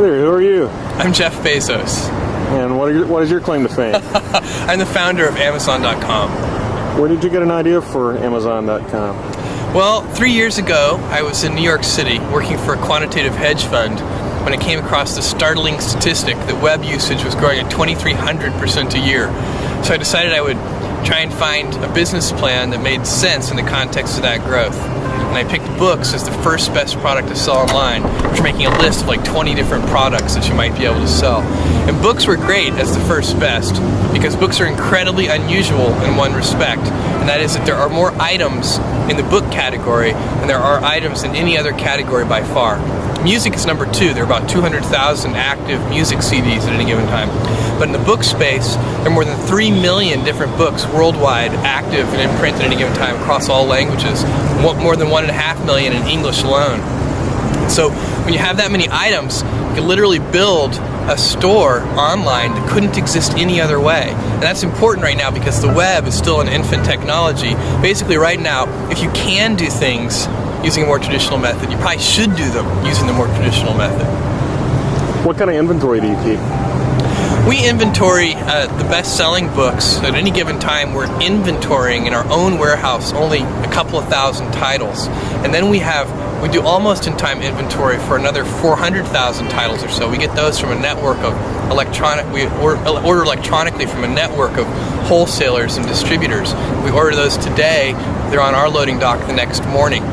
there, who are you? I'm Jeff Bezos. And what is your claim to fame? I'm the founder of Amazon.com. Where did you get an idea for Amazon.com? Well, 3 years ago, I was in New York City working for a quantitative hedge fund when I came across the startling statistic that web usage was growing at 2,300% a year. So I decided I would try and find a business plan that made sense in the context of that growth. And I picked books as the first best product to sell online, after making a list of like 20 different products that you might be able to sell. And books were great as the first best because books are incredibly unusual in one respect, and that is that there are more items in the book category than there are items in any other category by far. Music is number 2. There are about 200,000 active music CDs at any given time. But in the book space, there are more than 3 million different books worldwide active and in print at any given time across all languages, more than 1.5 million in English alone. So when you have that many items, you can literally build a store online that couldn't exist any other way. And that's important right now because the web is still an infant technology. Basically right now, if you can do things using a more traditional method, you probably should do them using the more traditional method. What kind of inventory do you keep? We inventory the best-selling books. At any given time, we're inventorying in our own warehouse only a couple of thousand titles. And then we do almost in-time inventory for another 400,000 titles or so. We get those from a network of we order electronically from a network of wholesalers and distributors. We order those today, they're on our loading dock the next morning.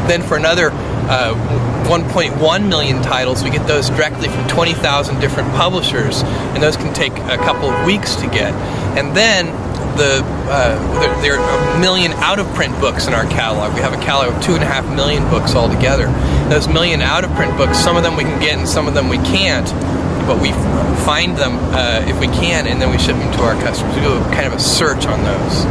Then for another 1.1 million titles, we get those directly from 20,000 different publishers, and those can take a couple of weeks to get. And then there are 1 million out-of-print books in our catalog. We have a catalog of 2.5 million books altogether. Those 1 million out-of-print books, some of them we can get and some of them we can't, but we find them if we can, and then we ship them to our customers. We do kind of a search on those.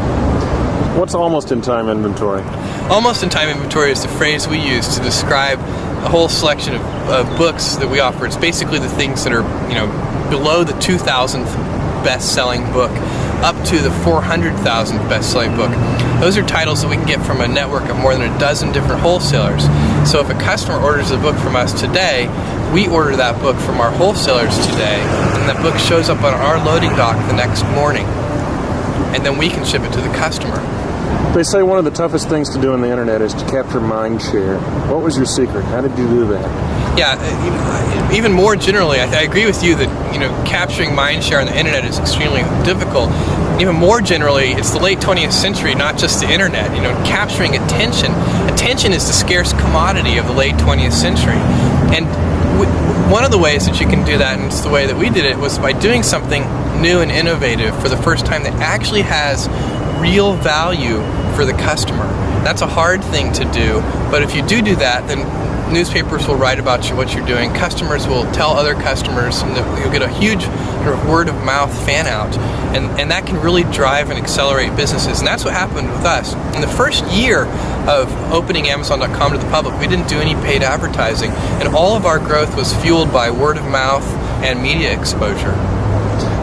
What's almost-in-time inventory? Almost-in-time inventory is the phrase we use to describe a whole selection of books that we offer. It's basically the things that are, below the 2,000th best-selling book up to the 400,000th best-selling book. Those are titles that we can get from a network of more than a dozen different wholesalers. So if a customer orders a book from us today, we order that book from our wholesalers today, and that book shows up on our loading dock the next morning. And then we can ship it to the customer. They say one of the toughest things to do on the internet is to capture mind share. What was your secret? How did you do that? Yeah, even more generally, I agree with you that capturing mind share on the internet is extremely difficult. Even more generally, it's the late 20th century, not just the internet. Capturing attention. Attention is the scarce commodity of the late 20th century. And one of the ways that you can do that, and it's the way that we did it, was by doing something new and innovative for the first time that actually has real value for the customer. That's a hard thing to do, but if you do that, then newspapers will write about what you're doing, customers will tell other customers, and you'll get a huge word-of-mouth fan-out, and that can really drive and accelerate businesses, and that's what happened with us. In the first year of opening Amazon.com to the public, we didn't do any paid advertising, and all of our growth was fueled by word-of-mouth and media exposure.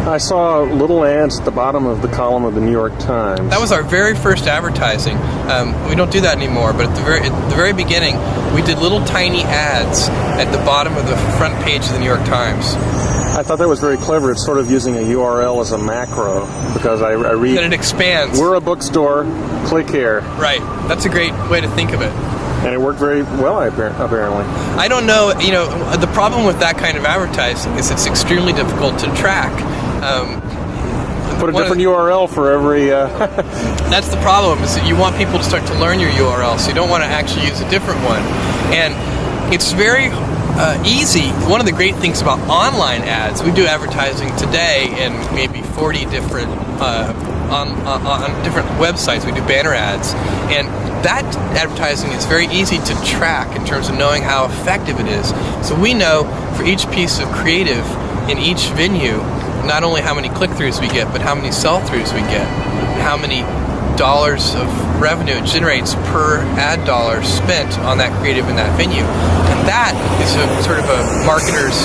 I saw little ads at the bottom of the column of the New York Times. That was our very first advertising. We don't do that anymore, but at the very beginning, we did little tiny ads at the bottom of the front page of the New York Times. I thought that was very clever. It's sort of using a URL as a macro, because I read... And it expands. We're a bookstore, click here. Right. That's a great way to think of it. And it worked very well, apparently. I don't know, the problem with that kind of advertising is it's extremely difficult to track. Put a different URL for every... That's the problem, is that you want people to start to learn your URL, so you don't want to actually use a different one. And it's very easy. One of the great things about online ads, we do advertising today in maybe 40 different, on different websites. We do banner ads. And that advertising is very easy to track in terms of knowing how effective it is. So we know for each piece of creative in each venue, not only how many click-throughs we get, but how many sell-throughs we get, how many dollars of revenue it generates per ad dollar spent on that creative in that venue. And that is a sort of a marketer's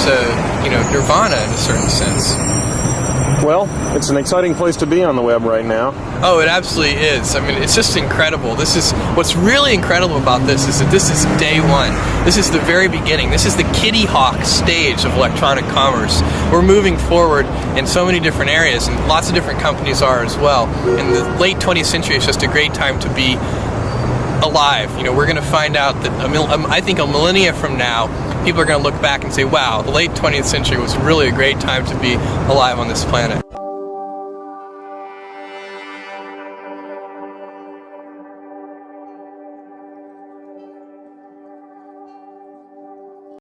nirvana in a certain sense. Well, it's an exciting place to be on the web right now. Oh, it absolutely is. I mean, it's just incredible. This is what's really incredible about this is that this is day one. This is the very beginning. This is the Kitty Hawk stage of electronic commerce. We're moving forward in so many different areas, and lots of different companies are as well. And the late 20th century is just a great time to be alive. You know, we're going to find out that I think a millennia from now, people are going to look back and say, wow, the late 20th century was really a great time to be alive on this planet.